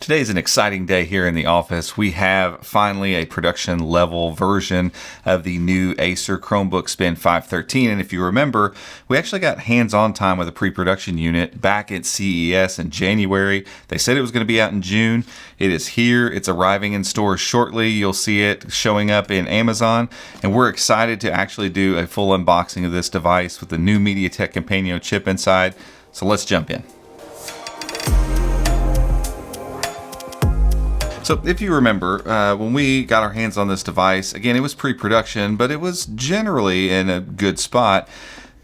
Today's an exciting day here in the office. We have finally a production level version of the new Acer Chromebook Spin 513. And if you remember, we actually got hands-on time with a pre-production unit back at CES in January. They said it was going to be out in June. It is here. It's arriving in stores shortly. You'll see it showing up in Amazon. And we're excited to actually do a full unboxing of this device with the new MediaTek Companion chip inside. So let's jump in. So if you remember, when we got our hands on this device, again, it was pre-production, but it was generally in a good spot.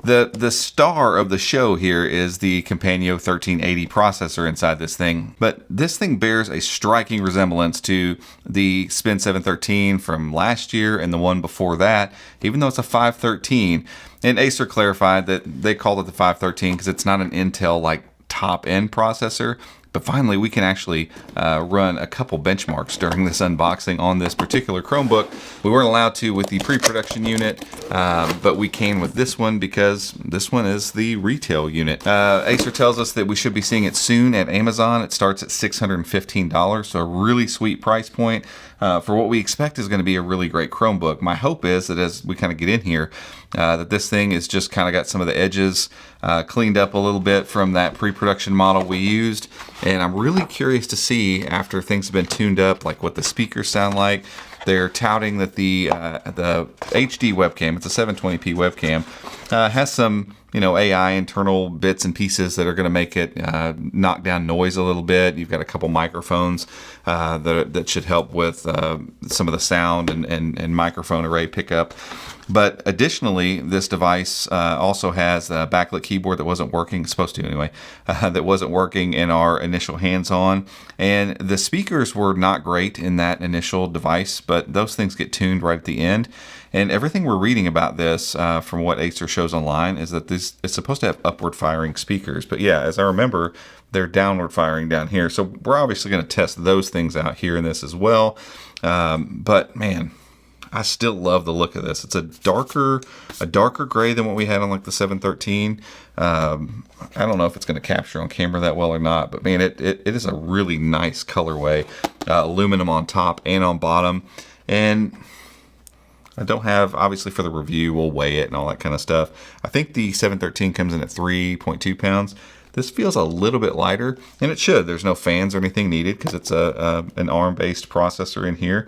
The star of the show here is the Companion 1380 processor inside this thing. But this thing bears a striking resemblance to the Spin 713 from last year and the one before that, even though it's a 513. And Acer clarified that they called it the 513 because it's not an Intel like top-end processor. But finally, we can actually run a couple benchmarks during this unboxing on this particular Chromebook. We weren't allowed to with the pre-production unit, but we can with this one because this one is the retail unit. Acer tells us that we should be seeing it soon at Amazon. It starts at $615, so a really sweet price point for what we expect is going to be a really great Chromebook. My hope is that as we kind of get in here, that this thing is just kind of got some of the edges cleaned up a little bit from that pre-production model we used. And I'm really curious to see, after things have been tuned up, like what the speakers sound like. They're touting that the HD webcam, it's a 720p webcam, has some AI internal bits and pieces that are going to make it knock down noise a little bit. You've got a couple microphones that should help with some of the sound and microphone array pickup. But additionally, this device also has a backlit keyboard that wasn't working, supposed to anyway, that wasn't working in our initial hands-on. And the speakers were not great in that initial device, but those things get tuned right at the end. And everything we're reading about this from what Acer shows online is that this is supposed to have upward firing speakers. But yeah, as I remember, they're downward firing down here. So we're obviously going to test those things out here in this as well. But man, I still love the look of this. It's a darker gray than what we had on like the 713. I don't know if it's going to capture on camera that well or not, but man, it is a really nice colorway. Aluminum on top and on bottom. And I don't have, obviously for the review, we'll weigh it and all that kind of stuff. I think the 713 comes in at 3.2 pounds. This feels a little bit lighter, and it should. There's no fans or anything needed because it's an ARM-based processor in here,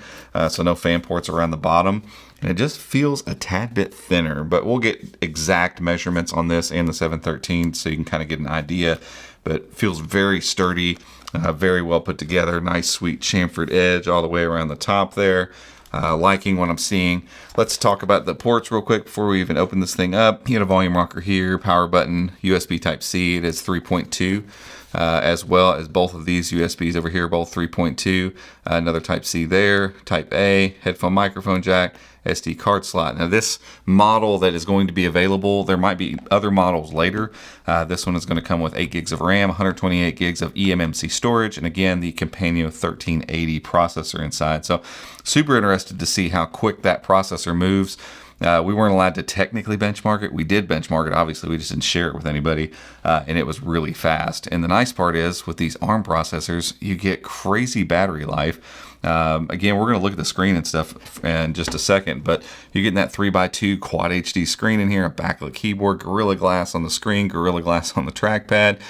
so no fan ports around the bottom. And it just feels a tad bit thinner, but we'll get exact measurements on this and the 713 so you can kind of get an idea. But it feels very sturdy, very well put together. Nice, sweet chamfered edge all the way around the top there. Liking what I'm seeing. Let's talk about the ports real quick before we even open this thing up. You get a volume rocker here, power button, USB Type-C. It is 3.2, as well as both of these USBs over here, both 3.2. Another Type-C there, Type-A, headphone microphone jack, SD card slot. Now this model that is going to be available, there might be other models later. This one is going to come with 8 gigs of RAM, 128 gigs of eMMC storage, and again, the Companion 1380 processor inside. So super interested to see how quick that processor moves. We weren't allowed to technically benchmark it. We did benchmark it, obviously. We just didn't share it with anybody, and it was really fast. And the nice part is, with these ARM processors, you get crazy battery life. Again, we're going to look at the screen and stuff in just a second, but you're getting that 3x2 Quad HD screen in here, a backlit keyboard, Gorilla Glass on the screen, Gorilla Glass on the trackpad,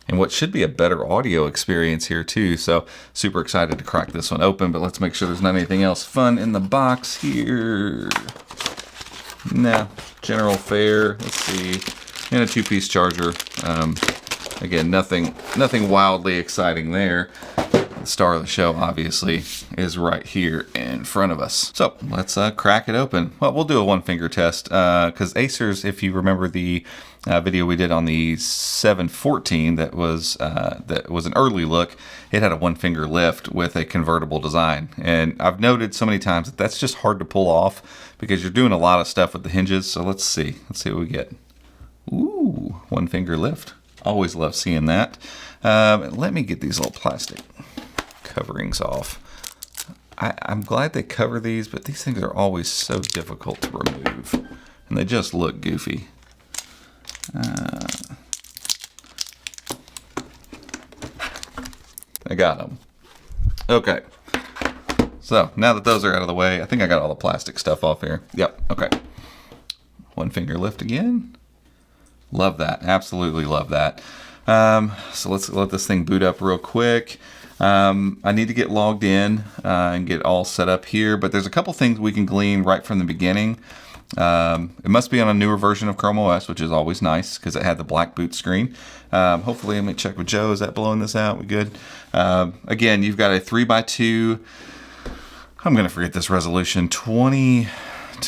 and what should be a better audio experience here too. So super excited to crack this one open, but let's make sure there's not anything else fun in the box here. Nah, general fare. Let's see, and a 2-piece charger. Again, nothing wildly exciting there. The star of the show, obviously, is right here in front of us. So let's crack it open. Well, we'll do a one-finger test because Acer's, if you remember the video we did on the 714 that was an early look, it had a one-finger lift with a convertible design. And I've noted so many times that that's just hard to pull off because you're doing a lot of stuff with the hinges. So let's see what we get. Ooh, one-finger lift. Always love seeing that. Let me get these little plastic coverings off. I'm glad they cover these, but these things are always so difficult to remove, and they just look goofy. I got them. Okay. So now that those are out of the way, I think I got all the plastic stuff off here. Yep. Okay. One finger lift again. Love that. Absolutely love that. So let's let this thing boot up real quick. I need to get logged in and get all set up here, but there's a couple things we can glean right from the beginning. It must be on a newer version of Chrome OS, which is always nice because it had the black boot screen. Hopefully, I'm going to check with Joe. Is that blowing this out? We good? Again, you've got a 3x2. I'm going to forget this resolution.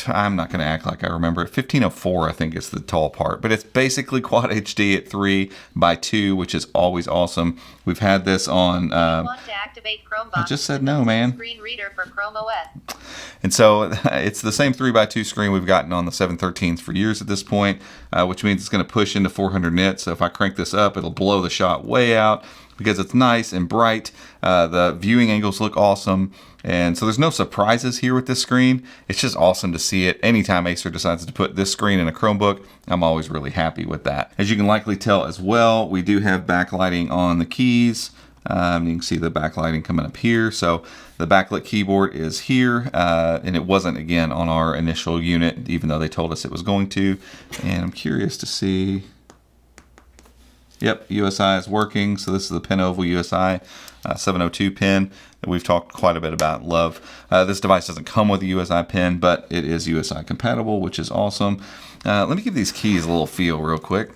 I'm not going to act like I remember it. 1504, I think, is the tall part. But it's basically Quad HD at 3x2, which is always awesome. We've had this on... want to activate Chromebook. I just said no, man. Screen reader for Chrome OS. And so it's the same 3x2 screen we've gotten on the 713s for years at this point, which means it's going to push into 400 nits. So if I crank this up, it'll blow the shot way out because it's nice and bright. The viewing angles look awesome. And so there's no surprises here with this screen. It's just awesome to see it. Anytime Acer decides to put this screen in a Chromebook, I'm always really happy with that. As you can likely tell as well, we do have backlighting on the keys. You can see the backlighting coming up here. So the backlit keyboard is here, and it wasn't, again, on our initial unit, even though they told us it was going to. And I'm curious to see... Yep, USI is working. So this is the pin oval USI 702 pin that we've talked quite a bit about. Love. This device doesn't come with a USI pin, but it is USI compatible, which is awesome. Let me give these keys a little feel real quick.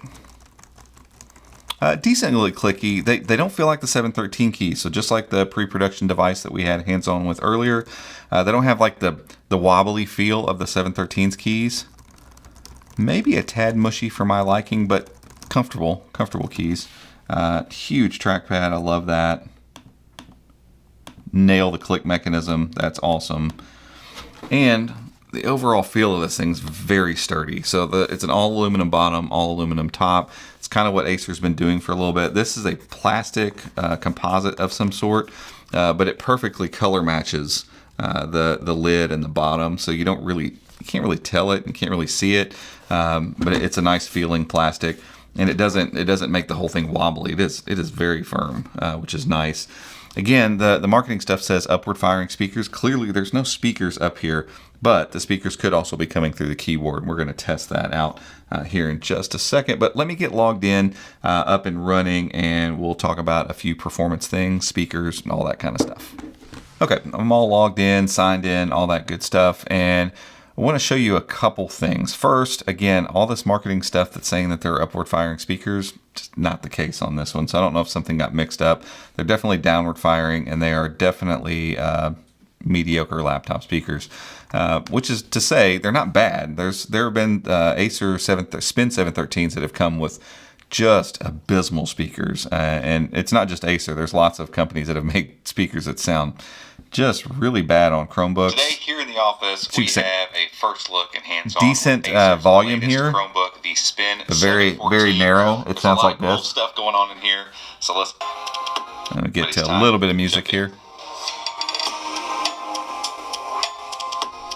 Decently clicky. They don't feel like the 713 keys. So just like the pre-production device that we had hands-on with earlier, they don't have like the wobbly feel of the 713's keys. Maybe a tad mushy for my liking, but comfortable keys. Huge trackpad. I love that. Nail the click mechanism. That's awesome. And the overall feel of this thing's very sturdy. So it's an all aluminum bottom, all aluminum top. It's kind of what Acer's been doing for a little bit. This is a plastic composite of some sort, but it perfectly color matches the lid and the bottom. So you can't really tell it and can't really see it. But it's a nice feeling plastic. And it doesn't make the whole thing wobbly. It is very firm, which is nice. Again, the marketing stuff says upward firing speakers. Clearly, there's no speakers up here, but the speakers could also be coming through the keyboard. We're going to test that out here in just a second. But let me get logged in, up and running, and we'll talk about a few performance things, speakers, and all that kind of stuff. Okay, I'm all logged in, signed in, all that good stuff, and I want to show you a couple things. First, again, all this marketing stuff that's saying that they're upward firing speakers, just not the case on this one. So I don't know if something got mixed up. They're definitely downward firing, and they are definitely mediocre laptop speakers, which is to say they're not bad. There have been Acer Spin 713s that have come with just abysmal speakers, and it's not just Acer. There's lots of companies that have made speakers that sound just really bad on Chromebooks. Today here in the office, we have a first look and hands-on decent volume here, Chromebook, the Spin but very narrow. It sounds like cool this. Stuff going on in here. So let me get to a little bit of music here.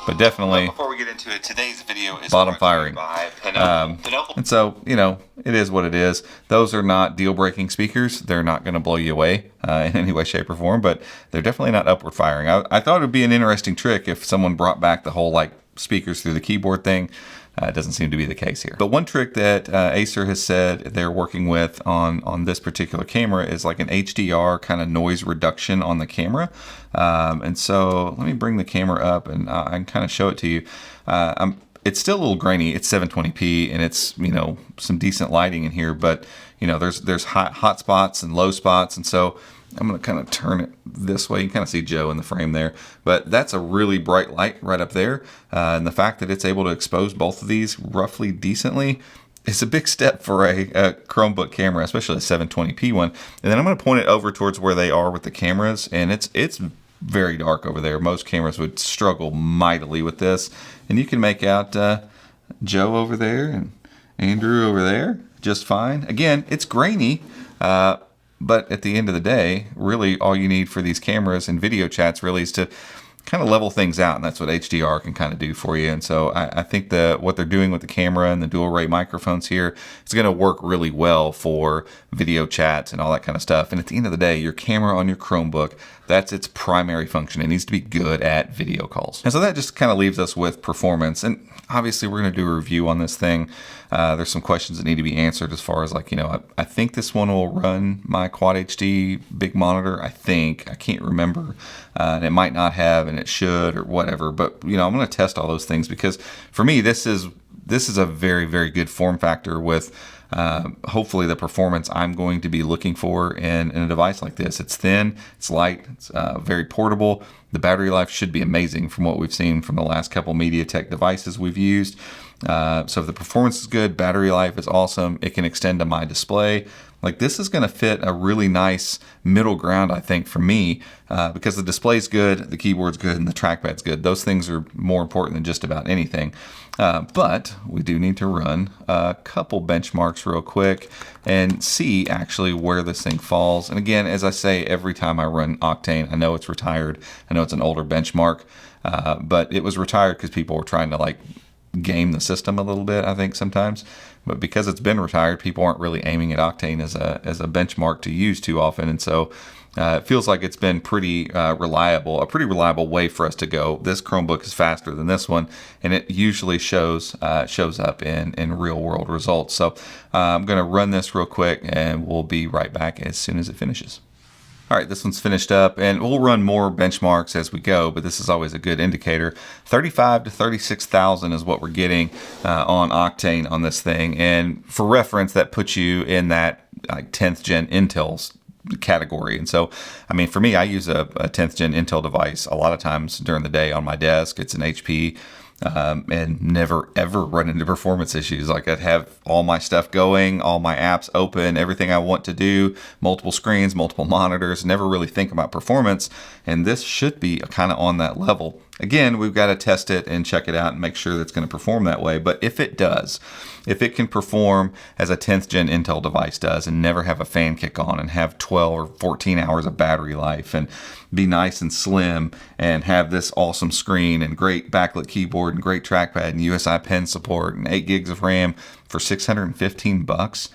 But definitely, before we get into it, today's video is bottom firing. And so, it is what it is. Those are not deal-breaking speakers. They're not going to blow you away in any way, shape, or form, but they're definitely not upward firing. I thought it would be an interesting trick if someone brought back the whole speakers through the keyboard thing. It doesn't seem to be the case here. But one trick that Acer has said they're working with on this particular camera is like an HDR kind of noise reduction on the camera. And so let me bring the camera up and I can kind of show it to you. It's still a little grainy. It's 720p and it's, some decent lighting in here, but there's hot spots and low spots. And so I'm going to kind of turn it this way. You can kind of see Joe in the frame there, but that's a really bright light right up there. And the fact that it's able to expose both of these roughly decently is a big step for a Chromebook camera, especially a 720p one. And then I'm going to point it over towards where they are with the cameras, and it's very dark over there. Most cameras would struggle mightily with this, and you can make out Joe over there and Andrew over there just fine. Again, it's grainy, but at the end of the day, really all you need for these cameras and video chats really is to kind of level things out, and that's what HDR can kind of do for you. And so I think what they're doing with the camera and the dual array microphones here is going to work really well for video chats and all that kind of stuff. And at the end of the day, your camera on your Chromebook That's its primary function. It needs to be good at video calls. And so that just kind of leaves us with performance. And obviously we're going to do a review on this thing. There's some questions that need to be answered as far as like, you know, I think this one will run my Quad HD big monitor. I can't remember. And it might not have, and it should, or whatever. But, you know, I'm going to test all those things because for me, this is a very, very good form factor with hopefully the performance I'm going to be looking for in a device like this. It's thin, it's light, it's very portable. The battery life should be amazing from what we've seen from the last couple MediaTek devices we've used. So if the performance is good, battery life is awesome, it can extend to my display. Like this is going to fit a really nice middle ground, I think, for me, because the display's good, the keyboard's good, and the trackpad's good. Those things are more important than just about anything. But we do need to run a couple benchmarks real quick and see actually where this thing falls. And again, as I say, every time I run Octane, I know it's retired. I know it's an older benchmark, but it was retired because people were trying to like game the system a little bit, I think sometimes. But because it's been retired, people aren't really aiming at Octane as a benchmark to use too often. And so it feels like it's been pretty reliable, a pretty reliable way for us to go. This Chromebook is faster than this one, and it usually shows up in real world results. So I'm going to run this real quick, and we'll be right back as soon as it finishes. All right, this one's finished up, and we'll run more benchmarks as we go, but this is always a good indicator. 35 to 36,000 is what we're getting on Octane on this thing. And for reference, that puts you in that like 10th gen Intel's category. And so, I mean, for me, I use a 10th gen Intel device a lot of times during the day on my desk. It's an HP. And never ever run into performance issues. Like I'd have all my stuff going, all my apps open, everything I want to do, multiple screens, multiple monitors, never really think about performance. And this should be kind of on that level. Again, we've got to test it and check it out and make sure that it's going to perform that way. But if it does, if it can perform as a 10th gen Intel device does and never have a fan kick on and have 12 or 14 hours of battery life and be nice and slim and have this awesome screen and great backlit keyboard and great trackpad and USI pen support and 8 gigs of RAM for $615,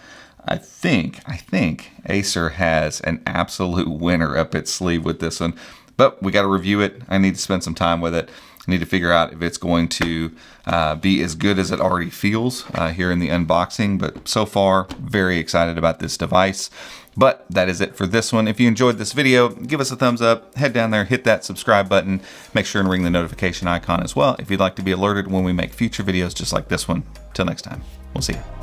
I think Acer has an absolute winner up its sleeve with this one. But we got to review it. I need to spend some time with it. I need to figure out if it's going to be as good as it already feels here in the unboxing. But so far, very excited about this device. But that is it for this one. If you enjoyed this video, give us a thumbs up. Head down there, hit that subscribe button. Make sure and ring the notification icon as well if you'd like to be alerted when we make future videos just like this one. Till next time, we'll see you.